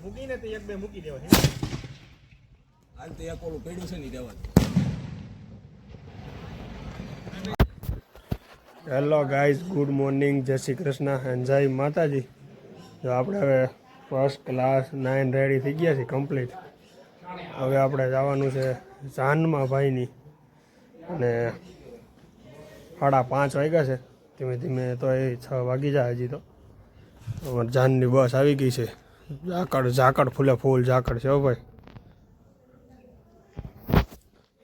મૂકીને તો એક બે મૂકી દેવા હાલ તો એક ઓલું પડ્યું છે ને દેવા. હેલો ગાઈઝ, ગુડ મોર્નિંગ, જય શ્રી કૃષ્ણ એન્ડ જય માતાજી. જો આપણે હવે ફર્સ્ટ ક્લાસ 9 રેડી થઈ ગયા છે કમ્પ્લીટ. હવે આપણે જવાનું છે જાનમાં ભાઈની, અને 5:30 વાગ્યા છે. ધીમે ધીમે તો એ 6 વાગી જાય હજી તો. અમારે જાનની બસ આવી ગઈ છે. ઝાકળ ફૂલે ફૂલ ઝાકળ છે હો ભાઈ,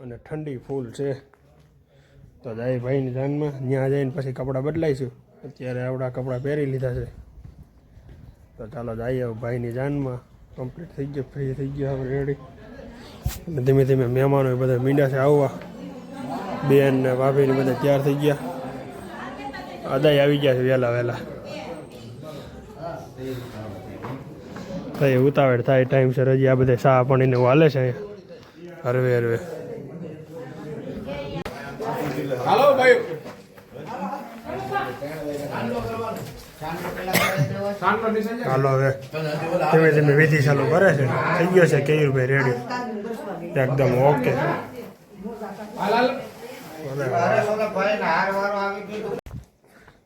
અને ઠંડી ફૂલ છે. તો જાય ભાઈની જાનમાં, ત્યાં જઈને પછી કપડાં બદલાઈશું. અત્યારે આપણા કપડાં પહેરી લીધા છે. તો ચાલો જઈએ ભાઈની જાનમાં. કમ્પ્લીટ થઈ ગયો, ફ્રી થઈ ગયા, હવે રેડી. અને ધીમે ધીમે મહેમાનો બધા મીંડા છે આવવા. બેન ને ભાભીને બધા તૈયાર થઈ ગયા. અદાય આવી ગયા છે વહેલા વહેલા. થઈ ઉતાવળ થાય ટાઈમ સર. હજી આ બધા ચા પાણીને વાલે છે અહીંયા હરવે હરવે. હાલો ભાઈ, હાલો હવે ધીમે ધીમે વિધિ ચાલુ કરે છે. થઈ ગયો છે કેયુરભાઈ રેડી એકદમ ઓકે.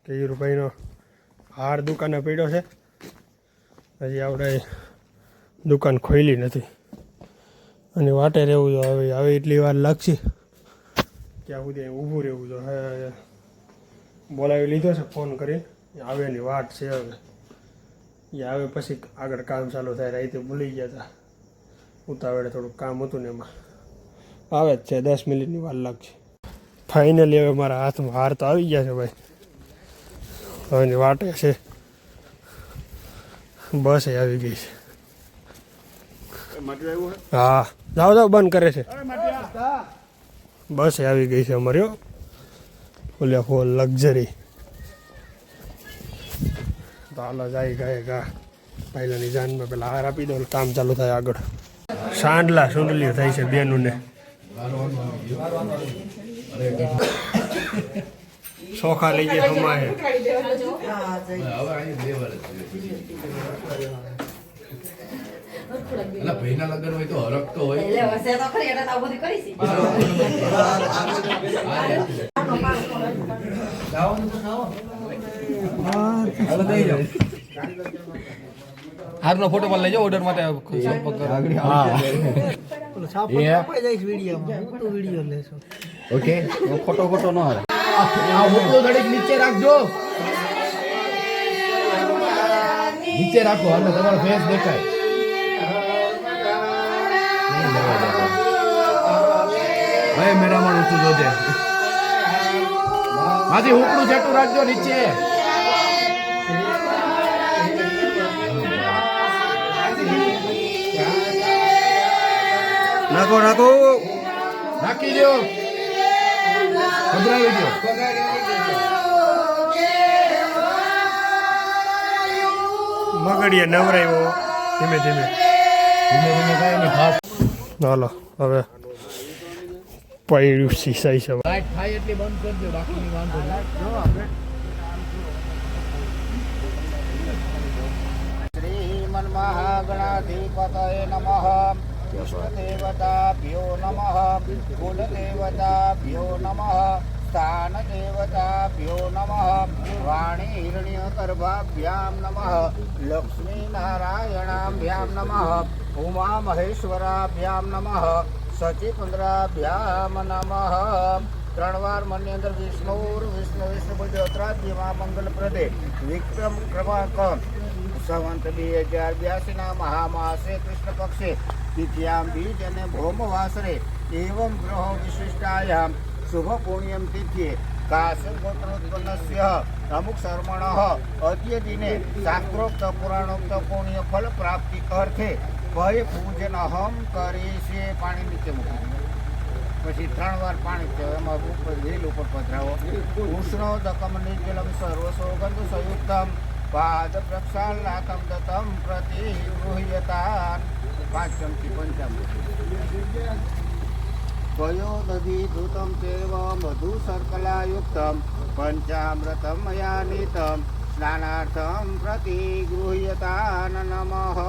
કેયુરભાઈનો હાર દુકાને પડ્યો છે. હજી આપણે દુકાન ખોલી નથી અને વાટે રહેવું જો. હવે એટલી વાર લાગશે ત્યાં સુધી ઊભું રહેવું જો. બોલાવી લીધો છે ફોન કરીને, આવેની વાટ છે. હવે એ આવે પછી આગળ કામ ચાલુ થાય. રાતે ભૂલી ગયા હતા, ઉતાવળે થોડુંક કામ હતું ને એમાં. આવે જ છે, 10 મિનિટની વાર લાગશે. ફાઇનલી હવે મારા હાથમાં હાર તો આવી ગયા છે ભાઈ. હવેની વાટે છે. બસ એ આવી ગઈ છે. હા જાઓ જાઓ, બંધ કરે છે. બસ એ આવી ગઈ છે અમારી ફૂલે ફૂલ લક્ઝરી. તો હાલો જાય ગાય ગા પહેલાની જાનમાં પેલા હાર આપી દો, કામ ચાલુ થાય આગળ. સાંડલા સુંડલીઓ થાય છે બેનું ને. ચોખા લઈ ગયા હમાય. ભાઈના લગ્ન હોય તો હરકતો હોય. હારનો ફોટો પણ લેજો ઓર્ડર માટે. ઓકે, ફોટો ફોટો ન હારે. નીચે રાખજો, નીચે રાખો અને તમારો ફેસ દેખાય. ભાઈ મેરામાં ઊંચું જોજે. હાજી ઉપડું છેટું રાખજો નીચે. નાખો નાખો, નાખી દો, ખબરાવી દો. મગડીએ નવરાવ્યો ધીમે ધીમે ધીમે ધીમે કાંઈ ખાસ. હાલો હવે પડ્યું શીશાઈ છે. લાઈટ થાય એટલી બંધ કરજો, બાકીની વાંધો નહીં. જો આપણે શ્રીમન મહાગણાધિપતયે નમઃ. દેવતાભ્યો નમઃ. કુલદેવતાભ્યો નમઃ. સ્થાન દેવતાભ્યો નમઃ. વાણી હિરણ્યગર્ભાભ્યામ નમઃ. લક્ષ્મી નારાયણાભ્યામ નમઃ. ઉમા મહેશ્વરાભ્યામ નમઃ. સચિપુંદ્રાભ્યામ નમઃ. 3 વાર મનની અંદર વિષ્ણુ વિષ્ણુ બોલ્યોત્રાદ્યમાં મંગલ પ્રદે વિક્રમ ક્રમાંક સંવંત 2082 મહામાસે કૃષ્ણ પક્ષે તિથ્યામ બીજ અને ભૌમ વાસરે એવં ગ્રહો વિશિષ્ટાયામ શુભ પુણ્યમ તિથ્યે કાશ્યપ ગોત્રોત્પન્નસ્ય અમુક શર્મણ અદ્ય દિને શાસ્ત્રોક્ત પુરાણોક્ત પુણ્ય ફલ પ્રાપ્તિ અર્થે ભય પૂજન હમ કરી છે. પાણી નીચે મૂકી પછી 3 વાર પાણી છે એમાં ઉપર વેલ ઉપર પધરાવો. ઉષ્ણોદકમ નિર્જલમ સર્વ સૌગંધ સંયુક્તમ પાદ પ્રક્ષાલનાથમ દત્તમ પ્રતિ ગૃહ્યતા. 5 ચમચી પંચામૃત. त्वयोदधिधृतं चैव मधुशर्कलायुक्तं पञ्चामृतं मया नीतं स्नानार्थं प्रतिगृह्यतान् नमः.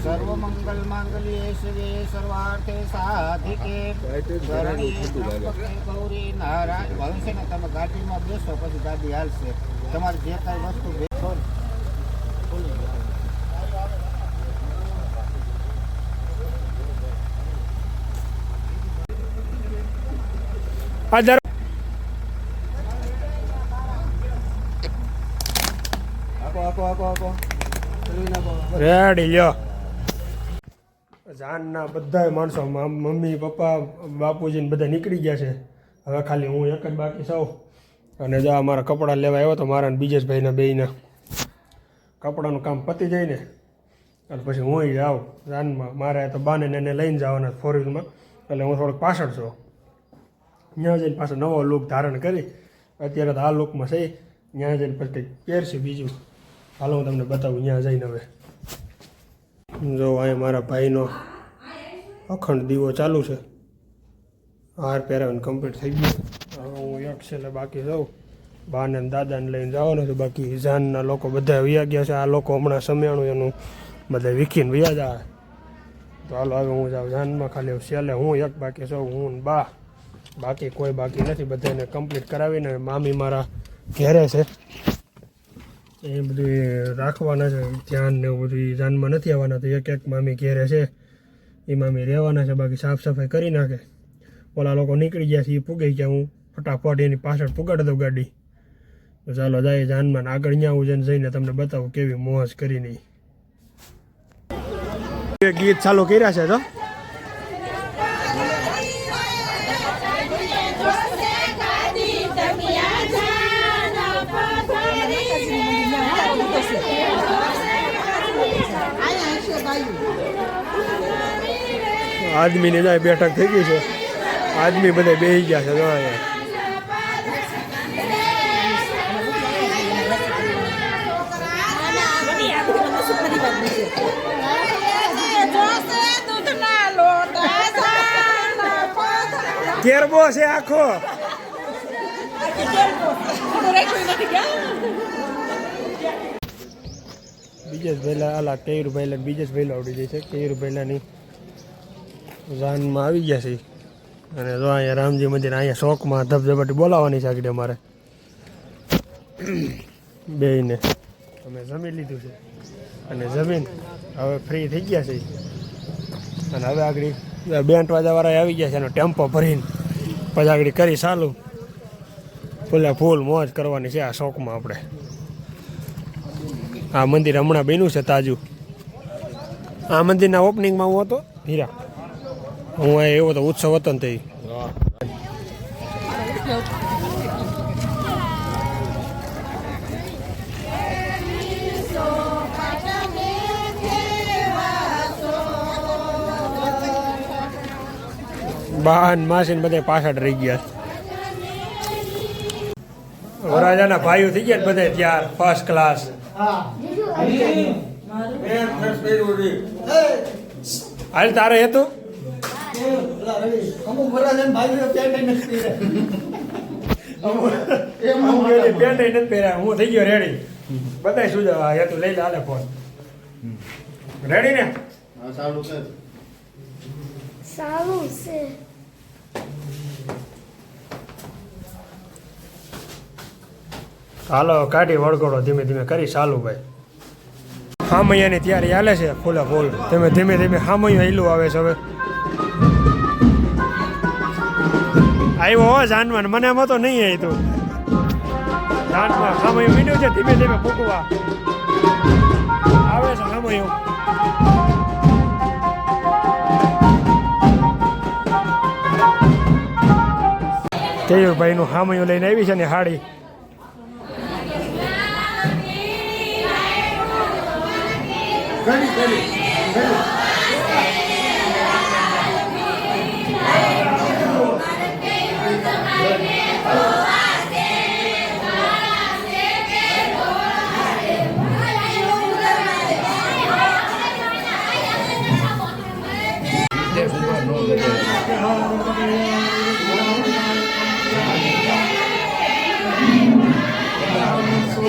सर्वमंगल मांगल्ये शिवे सर्वार्थे साधिके शरण्ये त्र्यंबके गौरी नारायण. ભવિષ્ય ને તમે ગાડીમાં બેસો પછી ગાડી હાલશે. તમારે જે કાંઈ વસ્તુ બેસો રેડી લ્યો. જાનના બધા માણસો મમ્મી પપ્પા બાપુજીને બધા નીકળી ગયા છે. હવે ખાલી હું એક જ બાકી સૌ. અને જો મારા કપડાં લેવા આવ્યો તો મારા બીજેશભાઈના બેયના કપડાનું કામ પતી જાય ને અને પછી હું જાઉં જાનમાં. મારે તો બાને એને લઈને જવાના 4 વ્હીલમાં, એટલે હું થોડોક પાછળ છું. ત્યાં જઈને પાછો નવો લુક ધારણ કરી. અત્યારે તો આ લુકમાં છે. ત્યાં જઈને પછી કંઈક પહેરશું બીજું. હાલો હું તમને બતાવું ત્યાં જઈને. હવે જો અહીંયા મારા ભાઈનો અખંડ દીવો ચાલુ છે. હાર પહેરાવીને કમ્પ્લીટ થઈ ગયું. હવે હું એક છેલ્લે બાકી જાઉં. બાને દાદાને લઈને જવાનું છે. બાકી જાનના લોકો બધા વયા ગયા છે. આ લોકો હમણાં સમ્યાણું એનું બધા વીખીને વયા જાય. તો હાલો હવે હું જાઉં જાનમાં. ખાલી છેલ્લે હું એક બાકી છું, હું ને બા. બાકી કોઈ બાકી નથી. બધાને કમ્પ્લીટ કરાવીને મામી મારા ઘેરે છે. એ બધું રાખવાના છે ધ્યાન ને એવું બધું. જાનમાં નથી આવવાના. તો એક મામી ઘેરે છે, એ મામી રહેવાના છે. બાકી સાફ સફાઈ કરી નાખે. ઓલા લોકો નીકળી ગયા છે, એ પૂગાઈ ગયા. હું ફટાફટ એની પાછળ પુગાડી દઉં ગાડી. તો ચાલો જાય જાનમાં. આગળ ત્યાં જઈને તમને બતાવું કેવી મોજ કરીને ગીત ચાલુ કર્યા છે. તો આદમીની જાય બેઠક થઈ ગઈ છે. આદમી બધા બેસી ગયા છે. કેરબો છે આખો. બીજેશ ભૈલા આલા કેયુર ભૈલા બીજેશ ભૈલા આવડી જાય છે. કેયુર ભૈલાની જાનમાં આવી ગયા છે. અને જો અહીંયા રામજી મંદિર અહીંયા શોખમાં ધબધબાટી બોલાવવાની છે આગળ અમારે બેયને. અમે જમી લીધું છે અને જમીન હવે ફ્રી થઈ ગયા છે. અને હવે આગળ બેન્ટ વાજાવાળા આવી ગયા છે. એનો ટેમ્પો ભરીને પછી આગળ કરી ચાલુ ફૂલ મોજ કરવાની છે આ શોખમાં આપણે. આ મંદિર હમણાં બન્યું છે તાજું. આ મંદિરના ઓપનિંગમાં હું હતો હીરા. હું એવો તો ઉત્સવ હતો ને તે બાન માસીને બધા પાછળ રહી ગયા. વરાજાના ભાઈઓ થઈ ગયા બધા ત્યાર ફર્સ્ટ ક્લાસ. હાલ તારે હતું પેન્ટ નથી પહેર્યા. હું થઈ ગયો રેડી. બધા શું જવા તું લઈ લે. હાલે ફોન રેડી ને. સારું છે. હાલો કાઢી વળગોડો ધીમે ધીમે કરી ચાલુ ભાઈ. હામૈયાની તૈયારી હાલે છે ફૂલે ફૂલ. ધીમે ધીમે હામૈયું હેલું આવે છે. હવે આવ્યો હો જાનવાન. મને એમ તો નહીં આવી તું જાનમાં. હામૈયું મીડ્યું છે ધીમે ધીમે ફૂકવા આવે છે હામૈયું. કેયુરભાઈ નું હામૈયું લઈને આવી છે ને હાડી.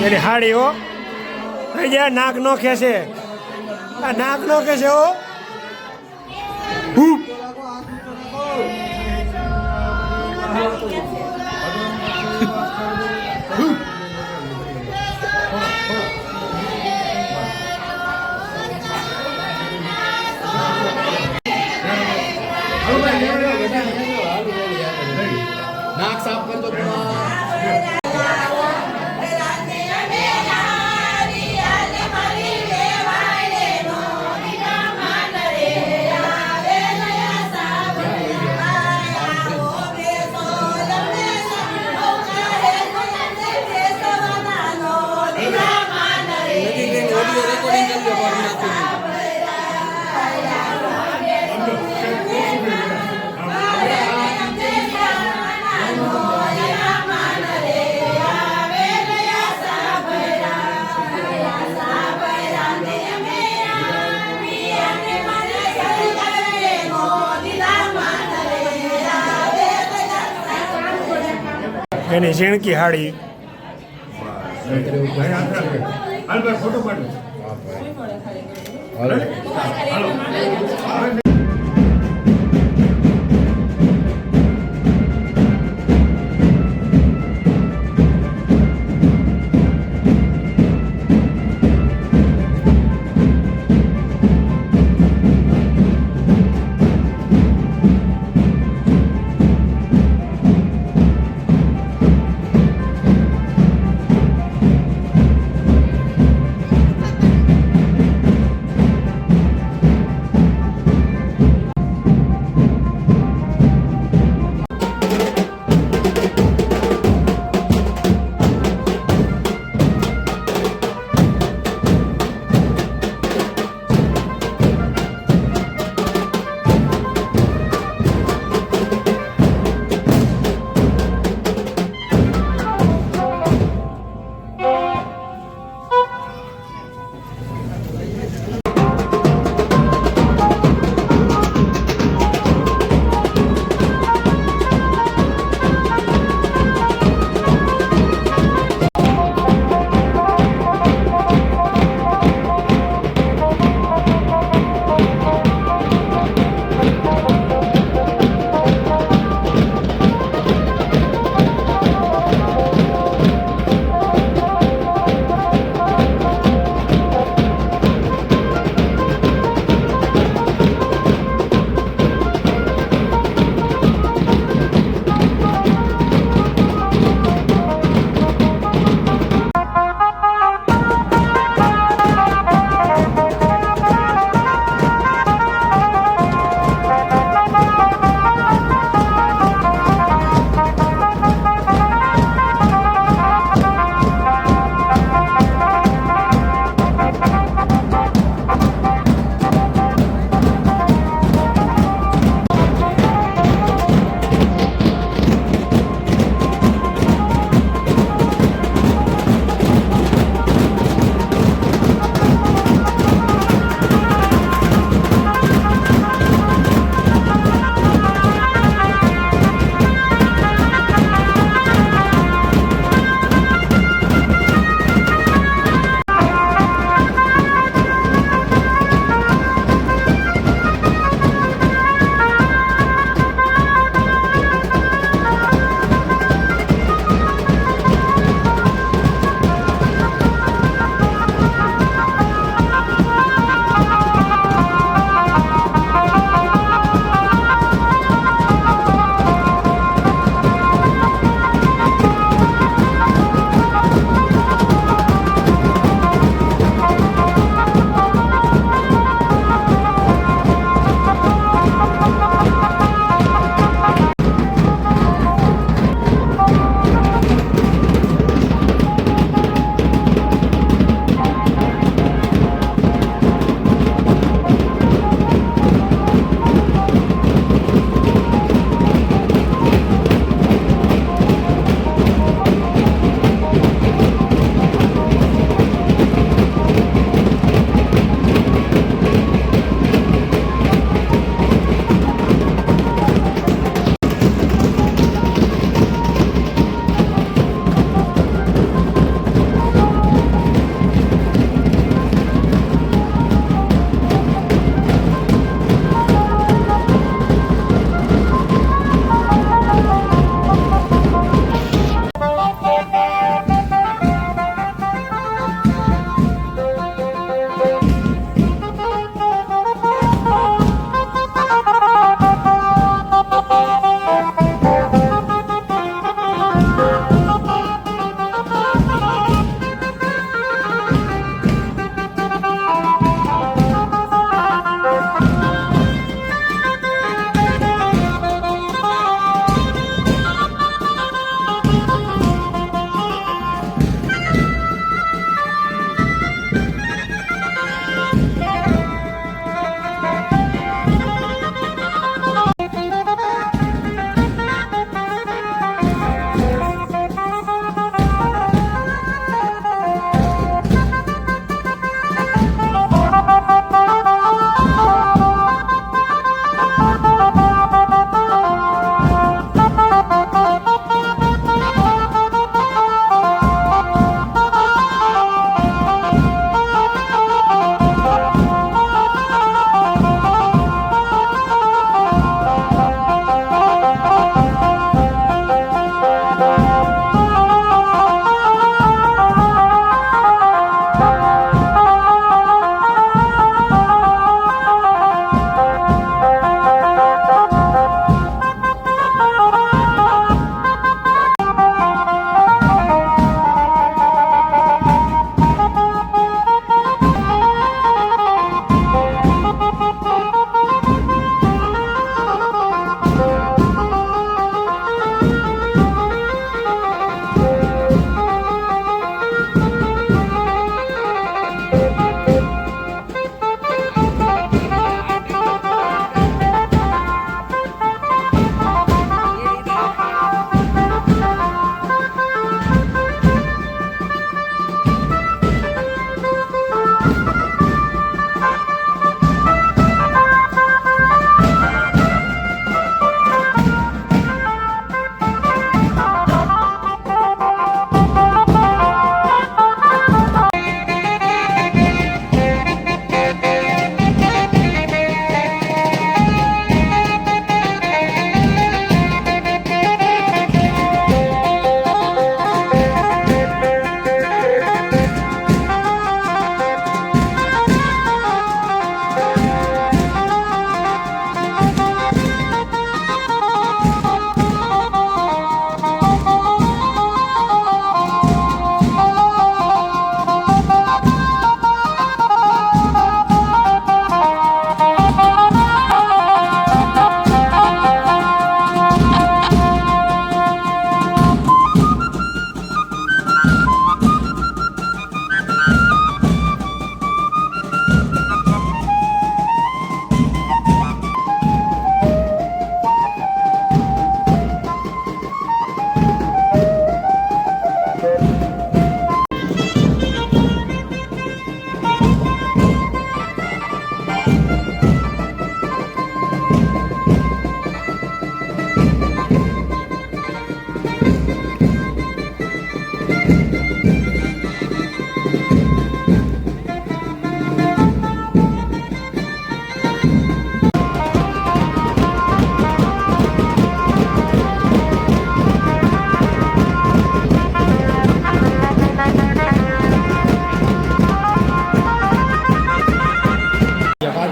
એની હાડી હો થઈ જાય નાક નો ખેંચે આ નાક નો ખેંચે હો હું નાક સાફ કરજો એની ઝીણકી હાડી ફોટો પાડો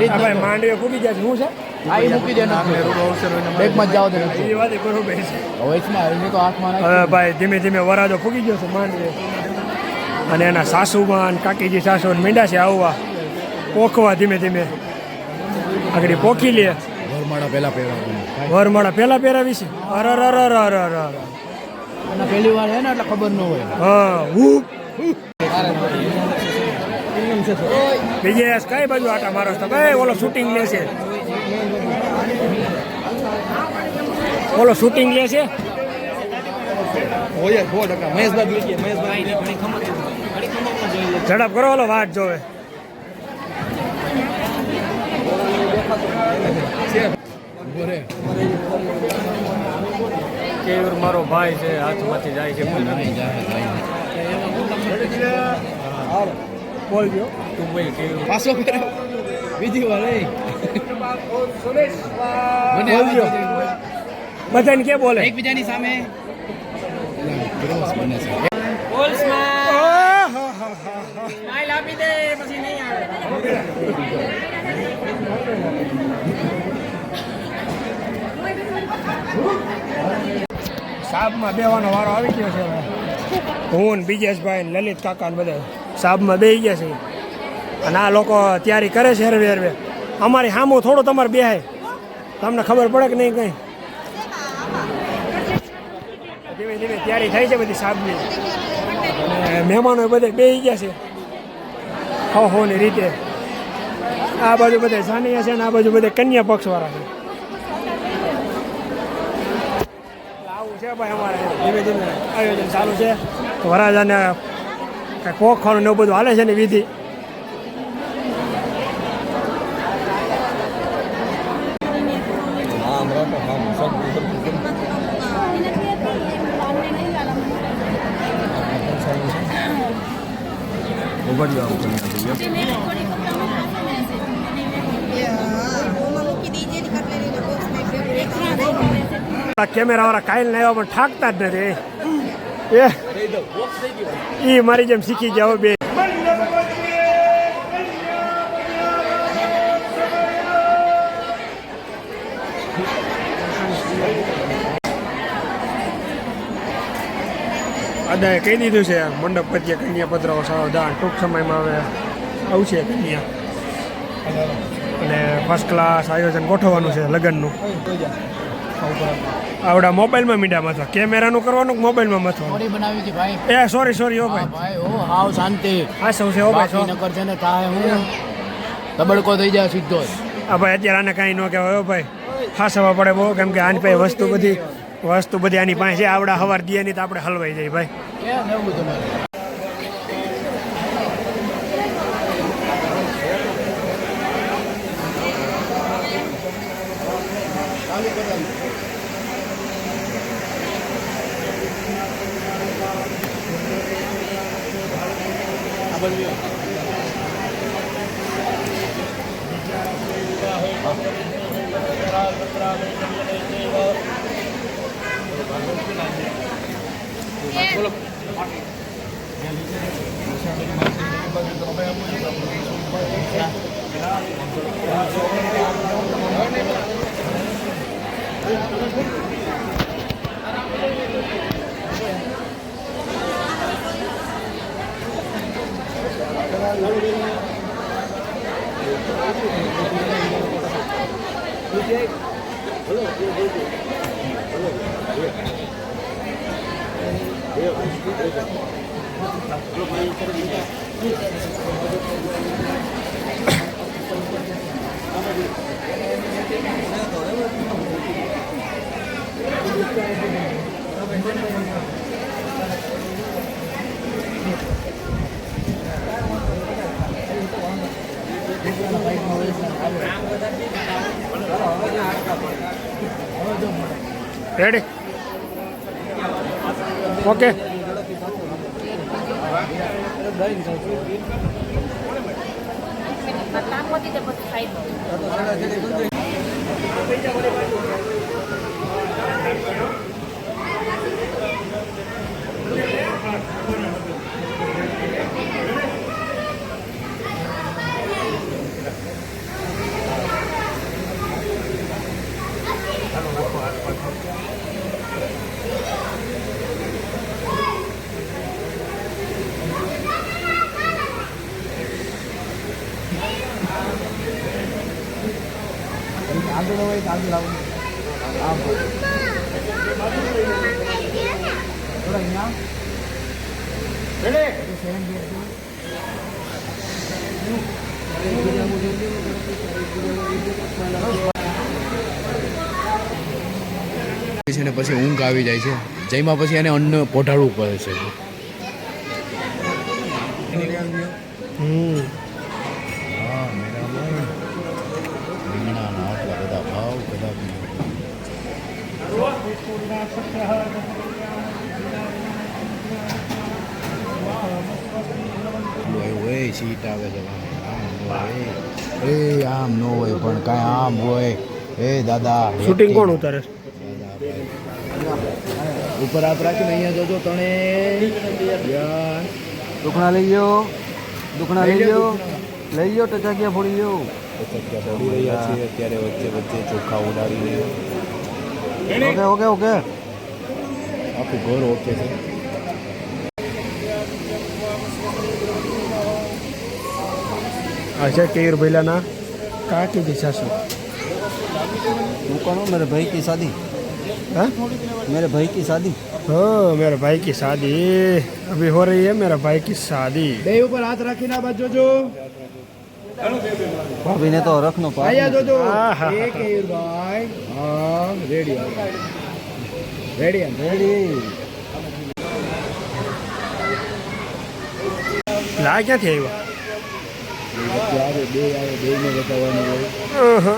આ ભાઈ માંડવે ફૂટી જાય છે શું છે આ ઈ મૂકી દે ને બેગમાં જ જાવ દે એ વાત બરોબર છે હવે એમાં એને તો હાથમાં હવે ભાઈ ધીમે ધીમે વરાજો ફૂકી ગયો છે માંડવે અને એના સાસુમાં અને કાકીજી સાસુ મીંડા છે આવવા પોખવા ધીમે ધીમે આગળ પોખી લે વરમાળા પહેલા પહેરાવવાનું વરમાળા પહેલા પહેરાવી છે અર અર અર અર અર અર અર અને પહેલી વાર હે ને એટલે ખબર ન હોય હા હું બીજે કઈ બાજુ આટા મારો તો ભાઈ ઓલો શૂટિંગ લે છે ઓલો શૂટિંગ લે છે હોય 100% મહેશભાઈ લઈ મહેશભાઈ ઝડપ કરો ઓલો વાત જોવે બોરે કેવર મારો ભાઈ છે હાથમાંથી જાય છે બોલ ગયો તું બોલ કેવર પાછો ફેર બીજી વાર એ મને બોલ ગયો બધાને કે બોલે એકબીજાની સામે બને છે બોલ સ્માઈલ આપી દે પછી નહીં આવે સાબમાં બેવાનો વારો આવી ગયો છે હવે હું ને બીજેશભાઈ ને લલિત કાકા ને બધા સાબમાં બેસી ગયા છે અને આ લોકો તૈયારી કરે છે હરવે હરવે અમારી સામું થોડું તમારે બેહાય તમને ખબર પડે કે નહીં કંઈ ધીમે ધીમે તૈયારી થાય છે બધી સાબની અને મહેમાનો બધે બેસી ગયા છે હોની રીતે આ બાજુ બધા જાનીયા છે ને આ બાજુ બધા કન્યા પક્ષવાળા છે આવું છે ભાઈ અમારે ધીમે ધીમે આયોજન ચાલુ છે વરાજાને કાંઈ પોખવાનું ને એવું બધું હાલે છે ને વિધિ કેમેરા વાળા કાયલ ને આવ્યા પણ ઠાકતા જ નથી એ મારી જેમ શીખી ગયા બે અદાએ કહી દીધું છે મંડપ પત્ય કન્યા પધરાવો સારો દાન ટૂંક સમયમાં હવે આવશે કન્યા અને ફર્સ્ટ ક્લાસ આયોજન ગોઠવવાનું છે લગ્નનું આવડા મોબાઈલમાં મીડા મથવા કેમેરાનું કરવાનું મોબાઈલમાં મથવાનું મોડી બનાવી છે ભાઈ એ સોરી ઓ ભાઈ ભાઈ ઓ હાવ શાંતિ હા સૌ છે ઓ ભાઈ નકર છે ને થાય હું તબડકો થઈ જાય સીધો જ હા ભાઈ અત્યારે આને કાંઈ ન કહેવાય ભાઈ ફાસવા પડે બહુ કેમ કે આની પાસે વસ્તુ બધી આની પાસે છે આવડા હવાર દે નહીં તો આપણે હલવાઈ જાય ભાઈ ક્યાં લેવું તમારે રેડી ઓકે આગળ હોય તો આગળ આવું આમ થોડા અહીંયા છે ને પછી ઊંઘ આવી જાય છે જેમાં પછી એને અન્ન પોઢાડવું પડે છે હા મેરા રીંગણાના આટલા બધા ભાવ કદાપી હોય સીટ આવે છે આમ ન હોય પણ કાંઈ આમ હોય એ દાદા શૂટિંગ કોણ ઉતારે છે? ઉપર હાથ રાખીને અહીંયા જોજો તણે દુખણા લઈ ગયો ટચાકિયા ફોડી ગયો ફોડી રહ્યા છીએ અત્યારે વચ્ચે વચ્ચે ચોખા ઉડાડીને ઓકે આખું ઘર ઓકે છે अच्छा केयूर भैलाना कहा की दिशा से दुकान मेरे भाई की शादी हाँ मेरे भाई की शादी हाँ मेरे भाई की शादी अभी हो रही है मेरा भाई की शादी બે ઉપર હાથ રાખીને આ બાજુ જોજો ભાભીને તો રખનો પાયા જોજો આહા. એ કેયુરભાઈ હા રેડી રેડી લા ક્યાંથી આવ્યા આવે બેને બતાવવાનું હોય અહં.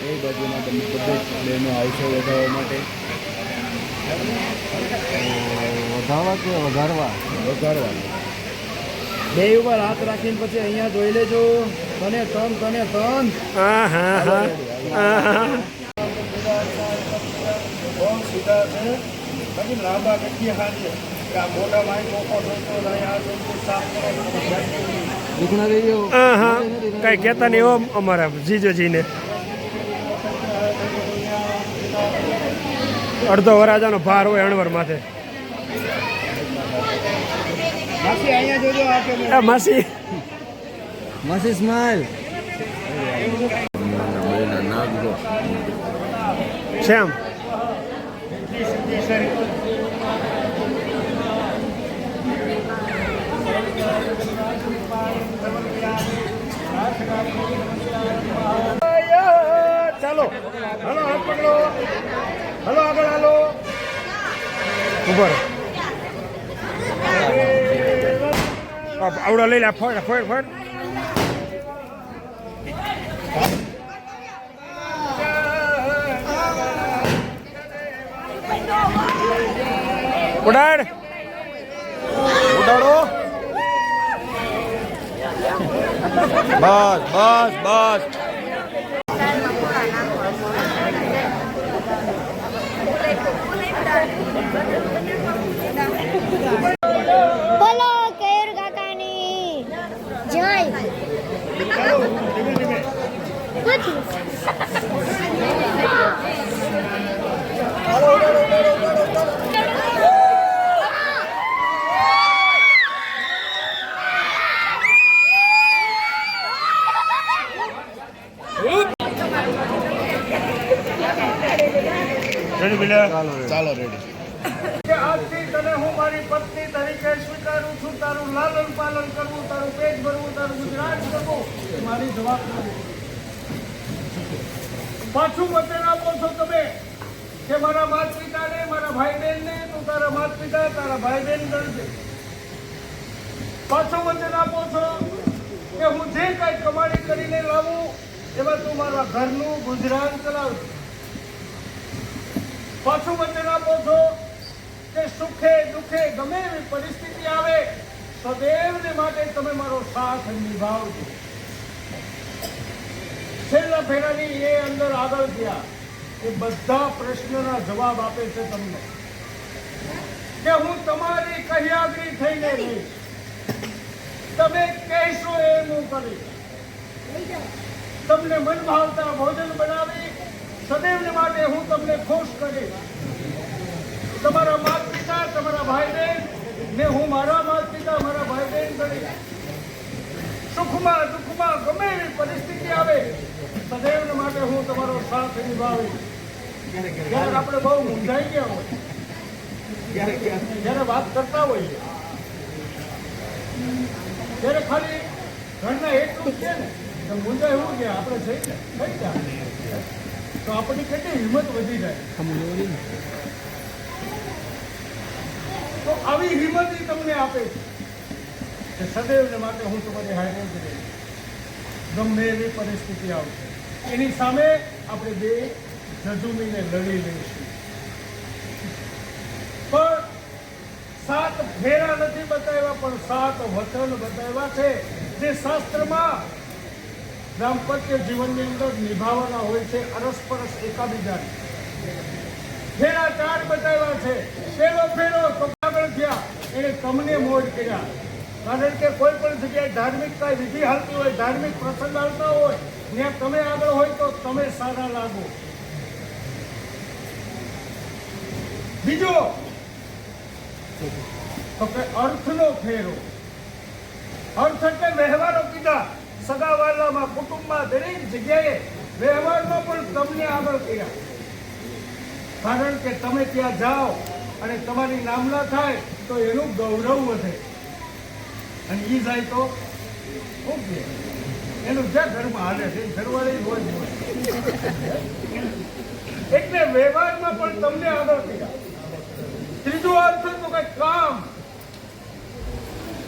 એ બાજુના બધા બેનો આવશે વધારવા માટે વધારવા કે વઘારવા બે ઉપર હાથ રાખીને પછી અહીંયા જોઈ લેજો તને તન આહા, હા. આહા. દુખણા લઈ ગયો આહા. કઈ કહેતા નહીં હો અમારા જીજોજીને અડધો વરાજાનો ભાર હોય અણવર માથે માસી અહીંયા જોજો આ કે આ માસી માસી સ્માઈલ શ્યામ ચાલો હલો હાથ પકડો હલો આગળ હાલો ઉભો રહો આવડો લઈ લે ફોડ ફોડ ફોડ ઉડાડ ઉડાડો બસ બોલો કેયુર કાકાની જય ચાલો રેડી આજથી તને હું મારી પત્ની તરીકે સ્વીકારું છું. તારું લાલન પાલન કરવું, તારું પેટ ભરવું, તારું ગુજરાન કરવું એ મારી જવાબદારી. પાછું વચન આપો છો તમે કે મારા માતા પિતાને, મારા ભાઈ બહેનને તું તારા માતા પિતા, તારા ભાઈ બહેન ગણજે. પાછું વચન આપો છો કે હું જે કાંઈ કમાણી કરીને લાવું એમાં તું મારા ઘરનું ગુજરાન ચલાવજે. પાછું વચન આપો છો કે સુખે દુઃખે ગમે એવી પરિસ્થિતિ આવે સદૈવને માટે તમે મારો સાથ નિભાવજો. છેલ્લા ફેરાની એ અંદર આગળ ગયા એ બધા પ્રશ્નોના જવાબ આપે છે તમને કે હું તમારી કહ્યાગરી થઈને રહીશ. તમે કહેશો એમ હું કરીશ. તમને મન ભાવતા ભોજન બનાવી સદૈવને માટે હું તમને ખુશ કરીશ. તમારા માતા પિતા, તમારા ભાઈ બહેન ને હું મારા માતા પિતા, મારા ભાઈ બહેન કરીશ. સુખમાં દુઃખમાં ગમે એવી પરિસ્થિતિ સાથ નિભાવે. જ્યારે આપણે બહુ મૂંઝાઈ ગયા હોય, જ્યારે વાત કરતા હોઈએ, ત્યારે ખાલી ઘરના એટલું જ છે ને તો મૂંઝાય એવું કે આપણે જઈને થઈ જાય તો આપણી કેટલી હિંમત વધી જાય. તો આવી હિંમત તમને આપે છે કે સદૈવને માટે હું તમારી હારે જ રહીશ. ગમે એવી પરિસ્થિતિ આવશે એની સામે આપણે બે ઝઝૂમીને લડી લઈશું. પણ 7 ફેરા નથી બતાવ્યા, પણ 7 વચન બતાવ્યા છે જે શાસ્ત્રમાં દાંપત્ય જીવનની અંદર નિભાવવાના હોય છે, અરસપરસ એકાબીજાને. ફેરા 4 બતાવ્યા છે. પહેલો ફેરો તો આગળ થયા, એને તમને મોજ કર્યા. કારણ કે કોઈ પણ જગ્યાએ ધાર્મિક કાંઈ વિધિ હાલતી હોય, ધાર્મિક પ્રસંગ હાલતા હોય, ત્યાં તમે આગળ હોય તો તમે સારા લાગો. બીજો તો કે અર્થનો ફેરો. અર્થ એટલે વ્યવહારો કીધા. સગાવાલામાં, કુટુંબમાં, દરેક જગ્યાએ વ્યવહારમાં પણ તમને આગળ કર્યા. કારણ કે તમે ત્યાં જાઓ અને તમારી નામના થાય તો એનું ગૌરવ વધે, અને એ જાય તો એનું જ્યાં ઘરમાં હાલે છે ઘરવાળી રોજ હોય. એટલે વ્યવહારમાં પણ તમને આગળ કર્યા. ત્રીજો અર્થ તો કઈ કામ.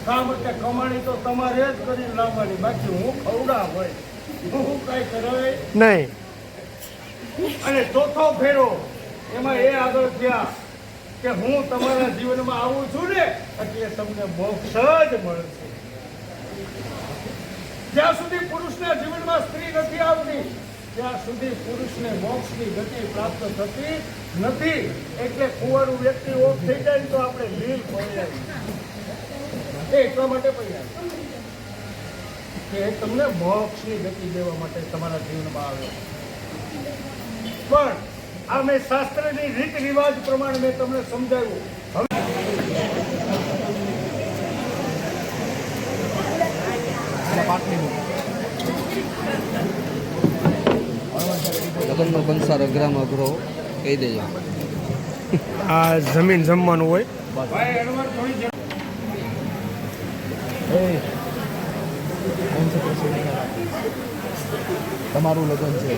કામ એટલે કમાણી તો તમારે જ કરી લાવવાની, બાકી હું ખવડા હોય હું કઈ કરાય નહીં. અને ચોથો ફેરો એમાં એ આગળ થયા કે હું તમારા જીવનમાં આવું છું ને એટલે તમને મોક્ષ જ મળશે. જ્યાં સુધી પુરુષના જીવનમાં સ્ત્રી નથી આવતી ત્યાં સુધી પુરુષને મોક્ષની ગતિ પ્રાપ્ત થતી નથી. એટલે કુંવારું વ્યક્તિ ઓફ થઈ જાય ને તો આપણે લીલ પડી એટલા માટે પડ્યા કે તમને મોક્ષની ગતિ દેવા માટે તમારા જીવનમાં આવે. પણ આ મેં શાસ્ત્રની રીત રિવાજ પ્રમાણે મેં તમને સમજાવ્યું. લગ્નનો બંસાર અઘરામાં અઘરો કહી દેજો. આ જમીન જમવાનું હોય. તમારું લગ્ન છે.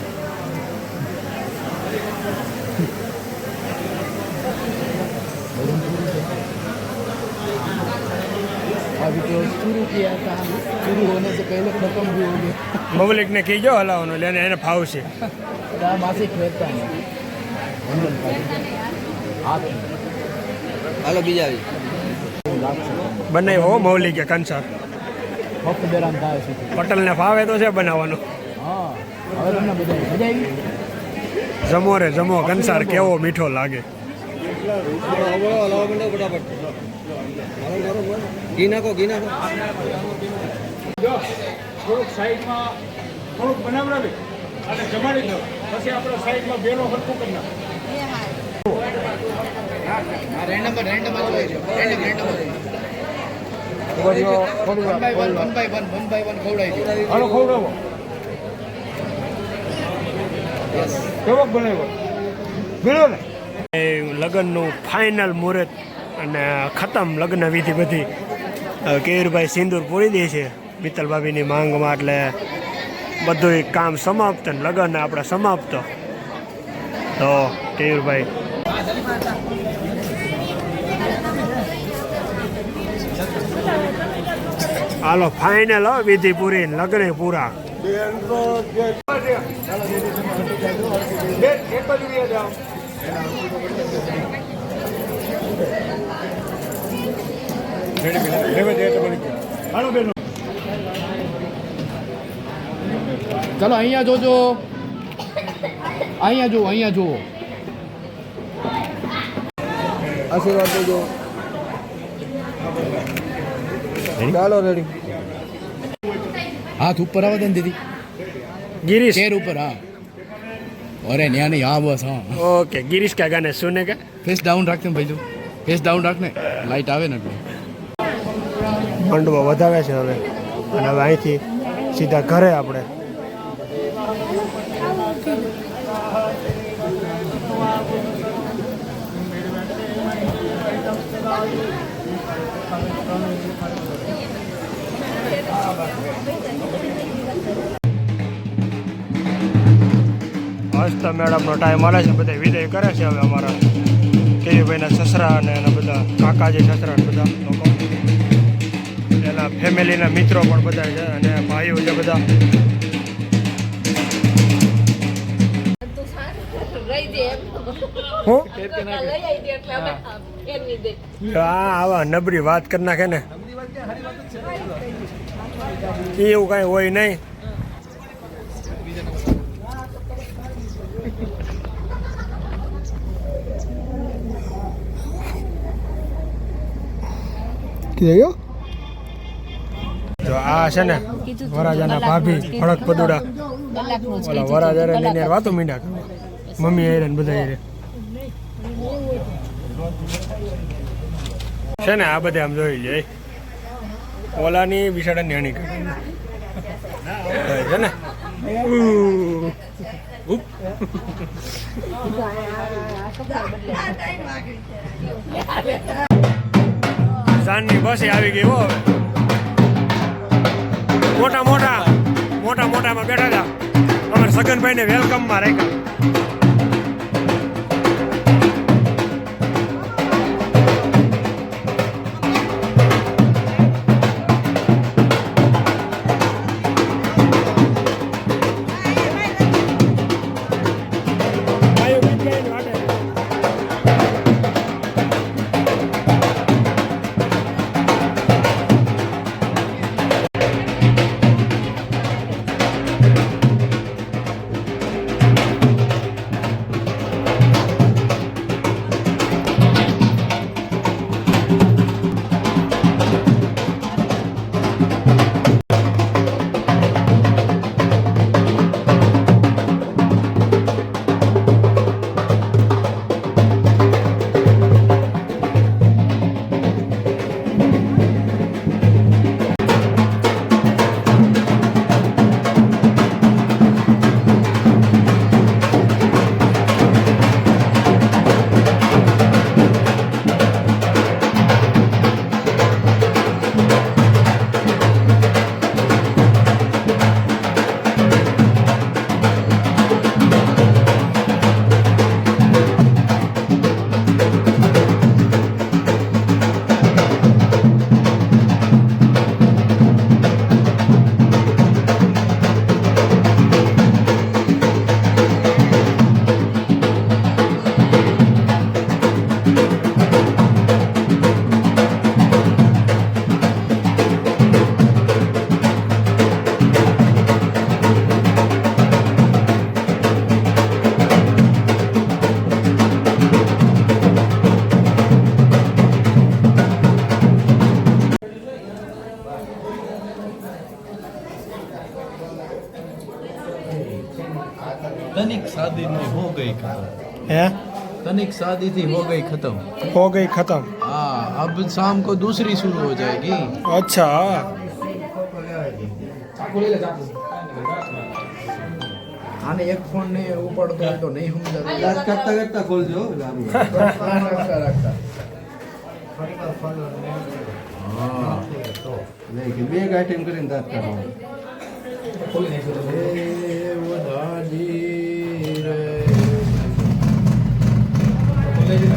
अभी तो शुरू किया था, शुरू होने से पहले खत्म भी हो गया. પબ્લિક ને કહીજો હલાવવાનું એટલે એને ફાવશે. मासिक रहता है હાલો બીજા આવી. બનાવ્યો મૌલિક કે કંસાર. ફક્ત બેરામ થાય છે. પટેલને ફાવે તો છે બનાવવાનું. હા, હવે તમને બધા મજા આવી. જમો રે જમો, કંસાર કેવો મીઠો લાગે. ફટાફટ ઘી નાખો, ઘી નાખો. થોડુંક સાઈડમાં થોડુંક બનાવડાવી અને જમાડી દો, પછી આપણે સાઈડમાં બેનો હરખું કરી નાખો. હાલો ખવડાવો. કેવો બનાવ્યો ભીડો ને. લગ્નનું ફાઇનલ મુહૂર્ત અને ખતમ લગ્ન વિધિ બધી. કેયુરભાઈ સિંદૂર પૂરી દે છે મિત્તલ ભાભીની માંગમાં, એટલે બધું કામ સમાપ્ત ને લગ્ન આપણે સમાપ્ત. તો કેયુરભાઈ હાલો ફાઇનલ હો, વિધિ પૂરી લગ્ન પૂરા. ચલો અહીંયા જોજો, અહીંયા જુઓ, અહીંયા જુઓ. આશીર્વાદ દેજો. ચાલો રેડી. હાથ ઉપર આવે ને દીદી, गिरीश ચેર ઉપર. હા, અરે ન્યા નહીં, હા બસ. હા, ओके गिरीश क्या गाने सुने का. ફેસ ડાઉન રાખને ભાઈ, તું ફેસ ડાઉન રાખને, લાઈટ આવે ને એટલે. મંડવો વધાવે છે હવે, અને હવે અહીંથી સીધા ઘરે આપણે. હસ્તા મેડમનો ટાઈમ મળે છે, બધા વિદાય કરે છે હવે અમારા કેયુભાઈના સસરા અને એના બધા કાકાજી સસરા ને બધા લોકો, એના ફેમિલીના મિત્રો પણ બધા છે અને ભાઈઓ છે બધા. આવા નબળી વાત કરી નાખે ને, એવું કાંઈ હોય નહીં. તો આ છે ને વરાજાના ભાભી ફળક પદુડા, ઓલા વરાજા ને વાતો મીંડા કરે, મમ્મી આયરે ને બધા આયરે છે ને. આ બધે આમ જોઈ જાય ઓલાની બિસાડા નેણી કરે છે ને. જાનની બસ આવી ગઈ હો. હવે મોટામાં બેઠા હતા અમારે સગનભાઈને વેલકમમાં રાખ્યા. तनिक शादी में हो गई खत्म, है तनिक शादी थी हो गई खत्म. हो गई खत्म. हाँ, अब शाम को दूसरी शुरू हो जाएगी. अच्छा, आने एक फोन ने ऊपर दो तो नहीं हम દાંત કાઢતા કાઢતા ખોલજો. બે ગાંઠ કરીને દાંત કાઢો.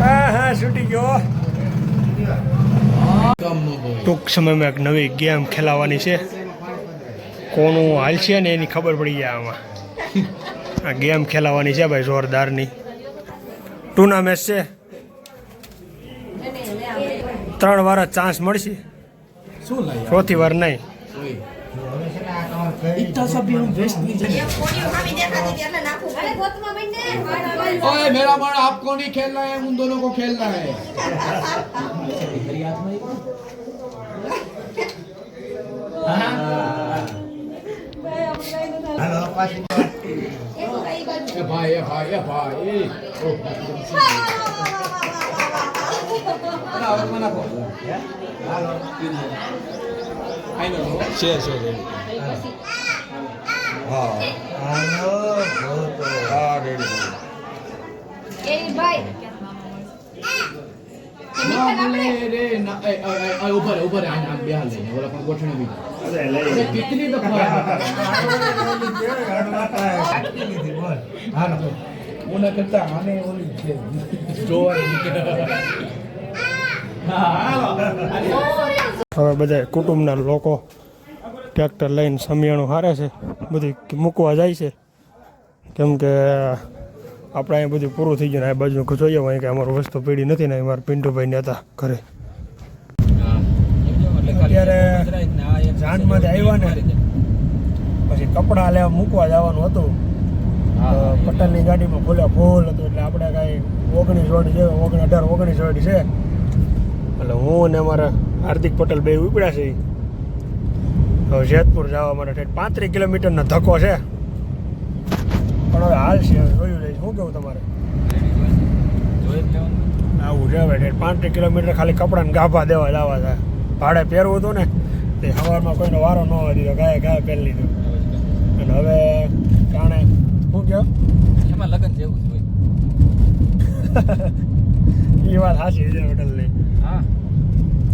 હા છૂટી ગયો. ટૂંક સમયમાં એક નવી ગેમ ખેલાવાની છે, કોનું હાલ છે ને એની ખબર પડી જાય આમાં. આ ગેમ ખેલાવાની છે ભાઈ જોરદારની. ટુર્નામેન્ટ છે, 3 વાર ચાન્સ મળશે, ચોથી વાર નહીં. इतना सब भी हम वेस्ट नहीं जाएंगे. ओए मेरा मन आपको नहीं खेलना है, उन दोनों को खेलना है. ए भाई ए भाई ए भाई હા ऊपर आना बिहार लेने वाला कौन गोठने भी अरे कितनी दफा हां उन्हें करता आने वाली जो હવે બધા કુટુંબના લોકો ટ્રેક્ટર લઈને સમિયાણું હારે છે, બધી મૂકવા જાય છે, કેમ કે આપણે અહીં બધું પૂરું થઈ ગયું ને આ બાજુ જોઈએ હોય કે અમારું વસ્તુ પીડી નથી ને અમારા પિન્ટુભાઈને હતા ઘરે. અત્યારે જાનમાંથી આવ્યા ને પછી કપડાં લેવા મૂકવા જવાનું હતું, પટેલની ગાડીમાં ફૂલે ફૂલ હતું એટલે આપણે કાંઈ 19 વાડી છે, 18-19 વાડી છે એટલે હું અને અમારા હાર્દિક પટેલ બે ઉપડ્યા છે. હવે જેતપુર જવા માટે 35 કિલોમીટરનો ધક્કો છે, પણ હવે હાલ છે, જોયું લઈશ. શું કેવું તમારે? આવું છે હવે 35 કિલોમીટર ખાલી કપડાને ગાભા દેવા જવા છે. ભાડે પહેરવું હતું ને તે સવારમાં કોઈનો વારો ન હોય દીધો, ગાય પહેરી લીધું. અને હવે કારણે શું કહો એમાં લગન જેવું જ હોય. એ વાત સાચી છે પટેલની. હા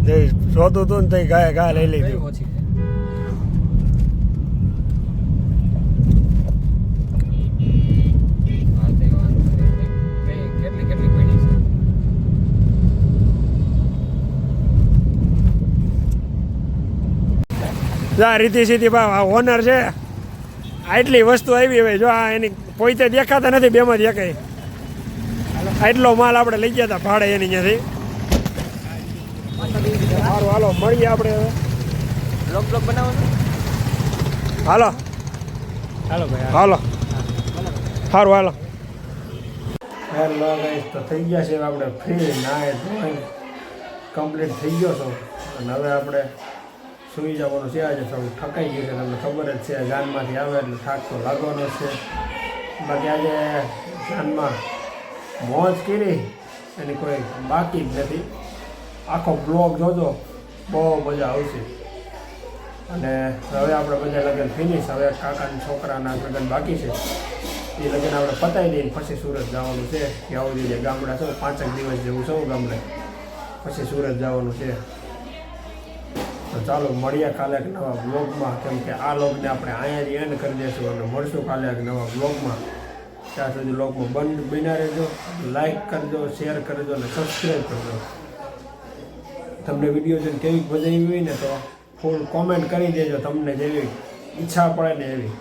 જે શોધું હતું ને તે ગાય લઈ લીધું. ઓછી કેટલી પડી છે. જા રીતિ સીધી ભાવ ઓનર છે, આટલી વસ્તુ આવી હવે જો આ એની પોતે દેખાતા નથી, બેમાં દેખાય આટલો માલ આપણે લઈ ગયા હતા ભાડે એની ત્યાંથી. સારું હાલો મળીએ આપણે હવે. બ્લોગ બનાવવાનું. હાલો હાલો ભાઈ હાલો સારું હાલો. હેલો ગાઈસ, તો થઈ ગયા છે આપણે ફ્રી નાય ધોઈને કમ્પ્લીટ થઈ ગયો છો અને હવે આપણે સુઈ જવાનું છે. આજે થોડું થકાઈ ગયું છે, તમને ખબર જ છે, જાનમાંથી આવે એટલે થાક તો લાગવાનો જ છે. બાકી આજે જાનમાં મોજ કરી એની કોઈ બાકી જ નથી. આખો બ્લોગ જોજો, બહુ મજા આવશે. અને હવે આપણે બધા લગ્ન ફિનિશ, હવે કાકાના છોકરાના લગ્ન બાકી છે, એ લગ્ન આપણે પતાવી દઈએ પછી સુરત જવાનું છે. કે આવું જોઈએ ગામડા છો 5 દિવસ જેવું છે ગામડે, પછી સુરત જવાનું છે. તો ચાલો મળીએ કાલે એક નવા બ્લોગમાં, કેમ કે આ બ્લોગને આપણે અહીંયાથી એન્ડ કરી દઈશું અને મળશું કાલે એક નવા બ્લોગમાં. ત્યાં સુધી બ્લોગમાં બન્યા રહેજો, લાઈક કરજો, શેર કરજો અને સબસ્ક્રાઈબ કરજો. તમને વિડીયો જોઈને કેવી મજા આવી હોય ને તો ફૂલ કોમેન્ટ કરી દેજો, તમને જેવી ઈચ્છા પડે ને એવી.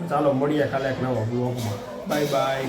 ચાલો મળીએ કાલે એક નવા બ્લોગમાં. Bye bye.